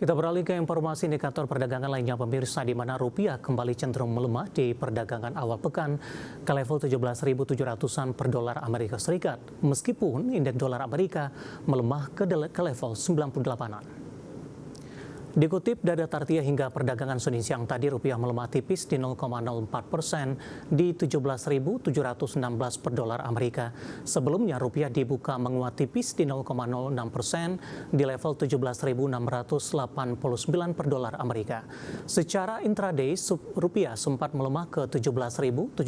Kita beralih ke informasi indikator perdagangan lainnya pemirsa, di mana rupiah kembali cenderung melemah di perdagangan awal pekan ke level 17.700-an per dolar Amerika Serikat, meskipun indeks dolar Amerika melemah ke level 98-an. Dikutip data Tartia hingga perdagangan Senin siang tadi, rupiah melemah tipis di 0,04% di 17.716 per dolar Amerika. Sebelumnya rupiah dibuka menguat tipis di 0,06% di level 17.689 per dolar Amerika. Secara intraday, rupiah sempat melemah ke 17.730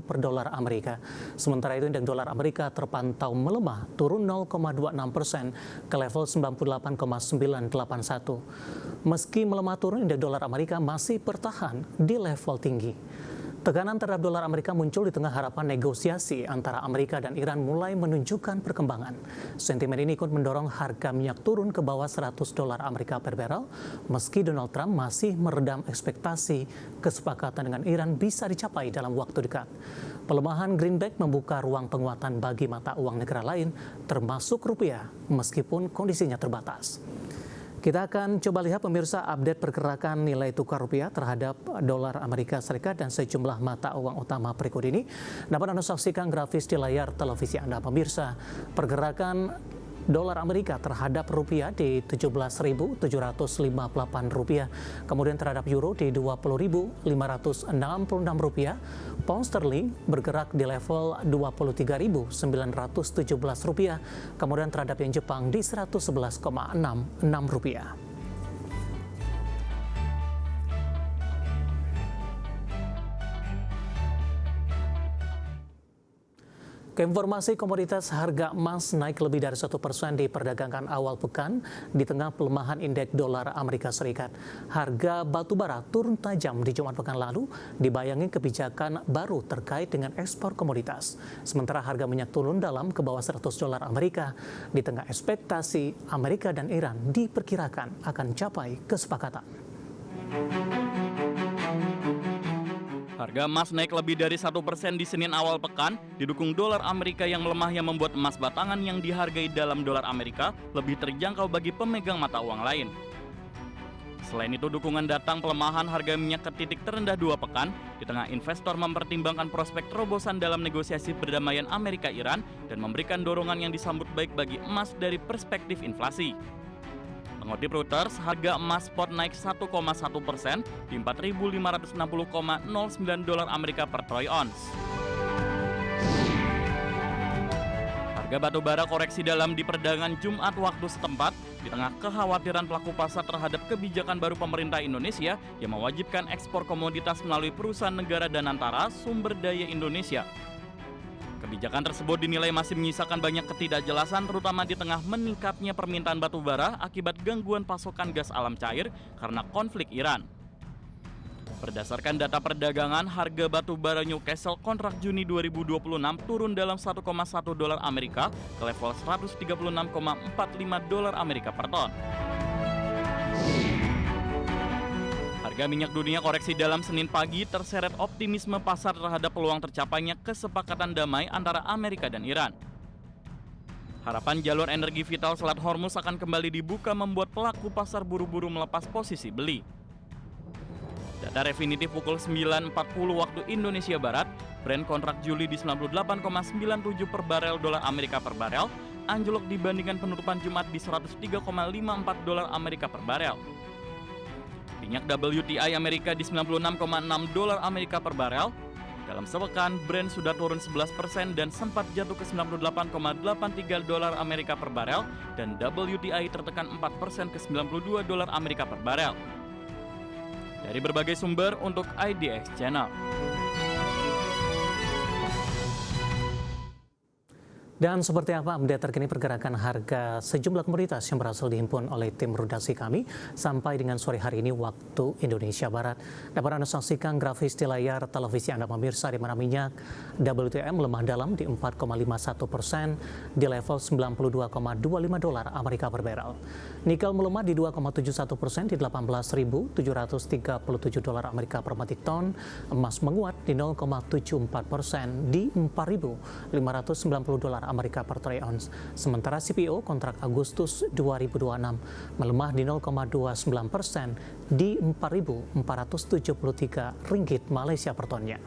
per dolar Amerika. Sementara itu indeks dolar Amerika terpantau melemah, turun 0,26% ke level 98,981. Meski melemah turun, indeks dolar Amerika masih bertahan di level tinggi. Tekanan terhadap dolar Amerika muncul di tengah harapan negosiasi antara Amerika dan Iran mulai menunjukkan perkembangan. Sentimen ini ikut mendorong harga minyak turun ke bawah 100 dolar Amerika per barel, meski Donald Trump masih meredam ekspektasi kesepakatan dengan Iran bisa dicapai dalam waktu dekat. Pelemahan greenback membuka ruang penguatan bagi mata uang negara lain, termasuk rupiah, meskipun kondisinya terbatas. Kita akan coba lihat pemirsa update pergerakan nilai tukar rupiah terhadap dolar Amerika Serikat dan sejumlah mata uang utama berikut ini. Dapat Anda saksikan grafis di layar televisi Anda pemirsa. Pergerakan dolar Amerika terhadap rupiah di 17.758 rupiah, kemudian terhadap euro di 20.566 rupiah, pound sterling bergerak di level 23.917 rupiah, kemudian terhadap yen Jepang di 111,66 rupiah. Keinformasi komoditas, harga emas naik lebih dari 1% di perdagangan awal pekan di tengah pelemahan indeks dolar Amerika Serikat. Harga batu bara turun tajam di Jumat pekan lalu, dibayangi kebijakan baru terkait dengan ekspor komoditas. Sementara harga minyak turun dalam ke bawah 100 dolar Amerika di tengah ekspektasi Amerika dan Iran diperkirakan akan capai kesepakatan. Harga emas naik lebih dari 1% di Senin awal pekan, didukung dolar Amerika yang melemah yang membuat emas batangan yang dihargai dalam dolar Amerika lebih terjangkau bagi pemegang mata uang lain. Selain itu, dukungan datang pelemahan harga minyak ke titik terendah 2 pekan, di tengah investor mempertimbangkan prospek terobosan dalam negosiasi perdamaian Amerika-Iran dan memberikan dorongan yang disambut baik bagi emas dari perspektif inflasi. Mengutip Reuters, harga emas spot naik 1,1% di 4.560,09 dolar Amerika per troy ounce. Harga batu bara koreksi dalam di perdagangan Jumat waktu setempat di tengah kekhawatiran pelaku pasar terhadap kebijakan baru pemerintah Indonesia yang mewajibkan ekspor komoditas melalui perusahaan negara dan antara sumber daya Indonesia. Kebijakan tersebut dinilai masih menyisakan banyak ketidakjelasan, terutama di tengah meningkatnya permintaan batu bara akibat gangguan pasokan gas alam cair karena konflik Iran. Berdasarkan data perdagangan, harga batu bara Newcastle kontrak Juni 2026 turun dalam 1,1 dolar Amerika ke level 136,45 dolar Amerika per ton. Harga minyak dunia koreksi dalam Senin pagi terseret optimisme pasar terhadap peluang tercapainya kesepakatan damai antara Amerika dan Iran. Harapan jalur energi vital Selat Hormuz akan kembali dibuka membuat pelaku pasar buru-buru melepas posisi beli. Data definitif pukul 9.40 waktu Indonesia Barat, Brent kontrak Juli di 98,97 per barel dolar Amerika per barel, anjlok dibandingkan penutupan Jumat di 103,54 dolar Amerika per barel. Minyak WTI Amerika di 96,6 dolar Amerika per barel. Dalam sepekan, Brent sudah turun 11% dan sempat jatuh ke 98,83 dolar Amerika per barel dan WTI tertekan 4% ke 92 dolar Amerika per barel. Dari berbagai sumber untuk IDX Channel. Dan seperti apa update terkini pergerakan harga sejumlah komoditas yang berhasil dihimpun oleh tim redaksi kami sampai dengan sore hari ini waktu Indonesia Barat. Dapat Anda saksikan grafis di layar televisi Anda pemirsa, di mana minyak WTI melemah dalam di 4,51% di level 92,25 dolar Amerika per barel. Nikel melemah di 2,71% di 18.737 dolar Amerika per metrik ton. Emas menguat di 0,74% di 4.590 dolar Amerika per troy ounce. Sementara CPO kontrak Agustus 2026 melemah di 0,29% di 4.473 ringgit Malaysia per tonnya.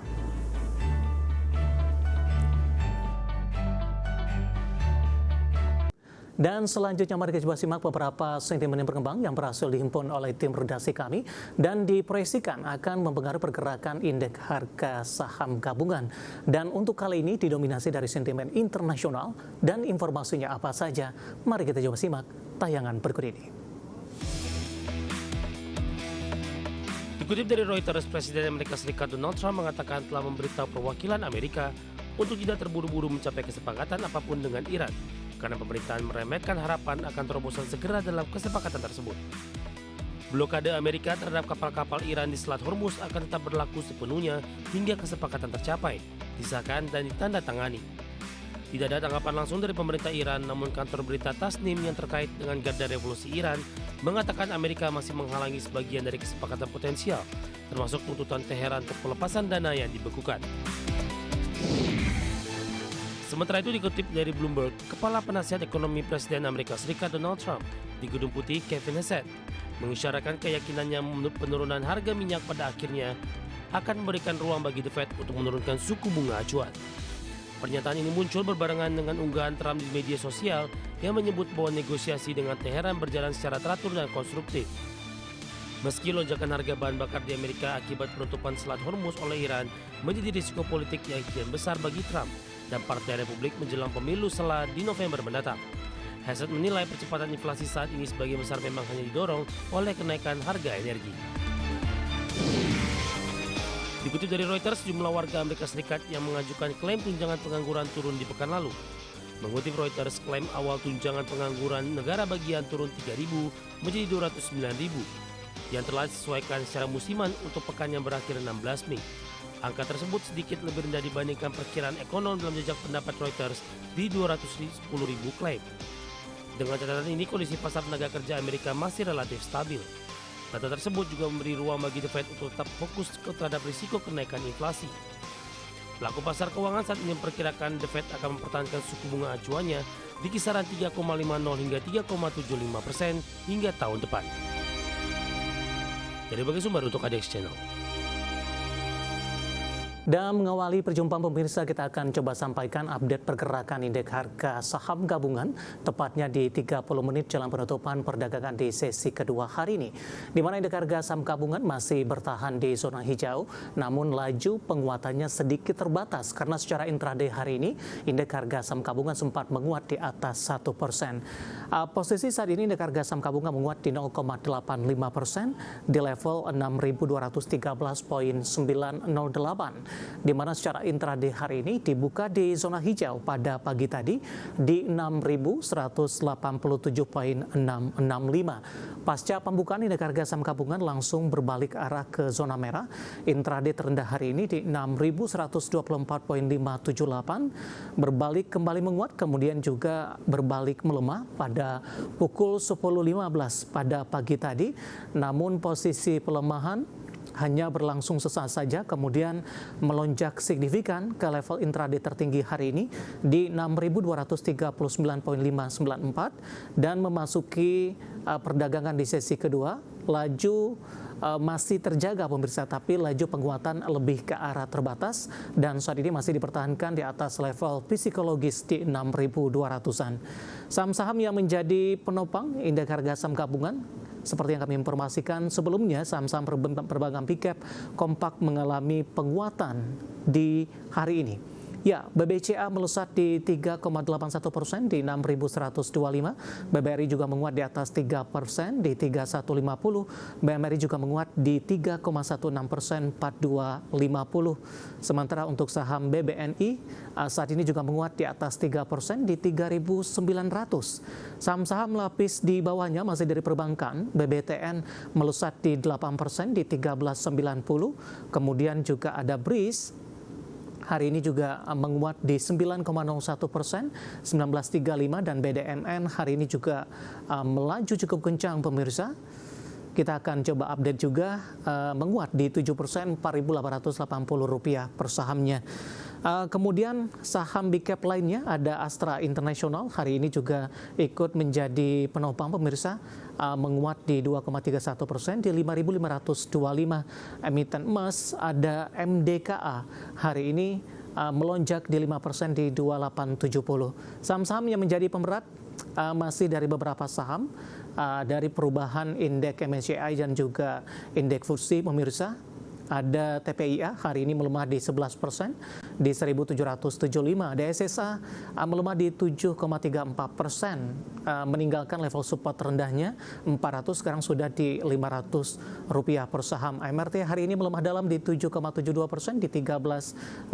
Dan selanjutnya mari kita coba simak beberapa sentimen yang berkembang yang berhasil dihimpun oleh tim redaksi kami dan diproyeksikan akan mempengaruhi pergerakan indeks harga saham gabungan. Dan untuk kali ini didominasi dari sentimen internasional dan informasinya apa saja. Mari kita coba simak tayangan berikut ini. Dikutip dari Reuters, Presiden Amerika Serikat Donald Trump mengatakan telah memberitahu perwakilan Amerika untuk tidak terburu-buru mencapai kesepakatan apapun dengan Iran, karena pemerintahan meremehkan harapan akan terobosan segera dalam kesepakatan tersebut. Blokade Amerika terhadap kapal-kapal Iran di Selat Hormuz akan tetap berlaku sepenuhnya hingga kesepakatan tercapai, disahkan dan ditandatangani. Tidak ada tanggapan langsung dari pemerintah Iran, namun kantor berita Tasnim yang terkait dengan Garda Revolusi Iran mengatakan Amerika masih menghalangi sebagian dari kesepakatan potensial, termasuk tuntutan Teheran untuk pelepasan dana yang dibekukan. Sementara itu dikutip dari Bloomberg, Kepala Penasihat Ekonomi Presiden Amerika Serikat Donald Trump di Gedung Putih Kevin Hassett mengisyaratkan keyakinannya penurunan harga minyak pada akhirnya akan memberikan ruang bagi The Fed untuk menurunkan suku bunga acuan. Pernyataan ini muncul berbarengan dengan unggahan Trump di media sosial yang menyebut bahwa negosiasi dengan Teheran berjalan secara teratur dan konstruktif. Meski lonjakan harga bahan bakar di Amerika akibat penutupan Selat Hormuz oleh Iran menjadi risiko politik yang kian besar bagi Trump dan Partai Republik menjelang pemilu sela di November mendatang. Hassett menilai percepatan inflasi saat ini sebagian besar memang hanya didorong oleh kenaikan harga energi. Dikutip dari Reuters, jumlah warga Amerika Serikat yang mengajukan klaim tunjangan pengangguran turun di pekan lalu. Mengutip Reuters, klaim awal tunjangan pengangguran negara bagian turun 3.000 menjadi 209.000, yang telah disesuaikan secara musiman untuk pekan yang berakhir 16 Mei. Angka tersebut sedikit lebih rendah dibandingkan perkiraan ekonom dalam jejak pendapat Reuters di 210.000 klaim. Dengan catatan ini, kondisi pasar tenaga kerja Amerika masih relatif stabil. Data tersebut juga memberi ruang bagi The Fed untuk tetap fokus terhadap risiko kenaikan inflasi. Pelaku pasar keuangan saat ini memperkirakan The Fed akan mempertahankan suku bunga acuannya di kisaran 3,50 hingga 3,75% hingga tahun depan. Dari berbagai sumber untuk ADX Channel. Dan mengawali perjumpaan pemirsa, kita akan coba sampaikan update pergerakan indeks harga saham gabungan tepatnya di 30 menit jelang penutupan perdagangan di sesi kedua hari ini, di mana indeks harga saham gabungan masih bertahan di zona hijau, namun laju penguatannya sedikit terbatas karena secara intraday hari ini indeks harga saham gabungan sempat menguat di atas 1%. Posisi saat ini indeks harga saham gabungan menguat di 0,85% di level 6.213.908. Di mana secara intraday hari ini dibuka di zona hijau pada pagi tadi di 6.187.665. Pasca pembukaan indeks harga saham gabungan langsung berbalik arah ke zona merah. Intraday terendah hari ini di 6.124.578, berbalik kembali menguat, kemudian juga berbalik melemah pada pukul 10.15 pada pagi tadi. Namun posisi pelemahan hanya berlangsung sesaat saja, kemudian melonjak signifikan ke level intraday tertinggi hari ini di 6.239.594 dan memasuki perdagangan di sesi kedua. Laju masih terjaga pemirsa, tapi laju penguatan lebih ke arah terbatas dan saat ini masih dipertahankan di atas level psikologis di 6.200-an. Saham-saham yang menjadi penopang indeks harga saham gabungan seperti yang kami informasikan sebelumnya, saham-saham perbankan Big Cap kompak mengalami penguatan di hari ini. Ya, BBCA melesat di 3,81% di 6.125. BBRI juga menguat di atas 3% di 3.150. BMRI juga menguat di 3,16% 4.250. Sementara untuk saham BBNI saat ini juga menguat di atas 3% di 3.900. Saham-saham lapis di bawahnya masih dari perbankan. BBTN melesat di 8% di 13.90. Kemudian juga ada BRIS hari ini juga menguat di 9,01%, 19.35, dan BDMN hari ini juga melaju cukup kencang pemirsa. Kita akan coba update juga menguat di 7%, Rp4.880 per sahamnya. Kemudian saham big cap lainnya ada Astra International, hari ini juga ikut menjadi penopang pemirsa, menguat di 2,31% di 5.525. Emiten emas ada MDKA, hari ini melonjak di 5% di 2870. Saham-saham yang menjadi pemberat masih dari beberapa saham, dari perubahan indeks MSCI dan juga indeks FTSE pemirsa. Ada TPIA hari ini melemah di 11% di 1.775. DSSA melemah di 7,34%, meninggalkan level support rendahnya 400, sekarang sudah di Rp500 per saham. AMRT hari ini melemah dalam di 7,72% di 13.15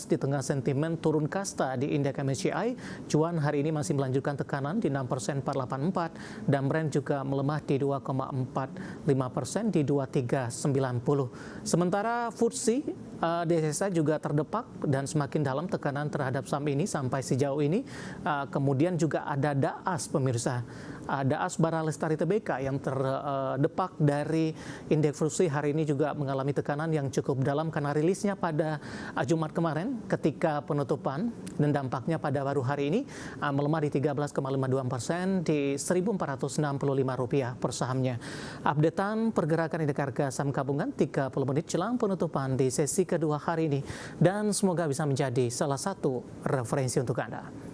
di tengah sentimen turun kasta di indeks MSCI. Cuan hari ini masih melanjutkan tekanan di 6% 484 dan Brent juga melemah di 2,45% di 2390. Sementara FTSE DSSA juga terdepak dan semakin dalam tekanan terhadap saham ini sampai sejauh ini. Kemudian juga ada DAAS pemirsa. DAAS Bara Lestari Tbk yang terdepak dari indeks FTSE hari ini juga mengalami tekanan yang cukup dalam karena rilisnya pada Jumat kemarin ketika penutupan, dan dampaknya pada baru hari ini melemah di 13,52% di Rp1.465 per sahamnya. Updatean pergerakan indeks harga saham gabungan 30 menit jelang penutupan di sesi kedua hari ini, dan semoga bisa menjadi salah satu referensi untuk Anda.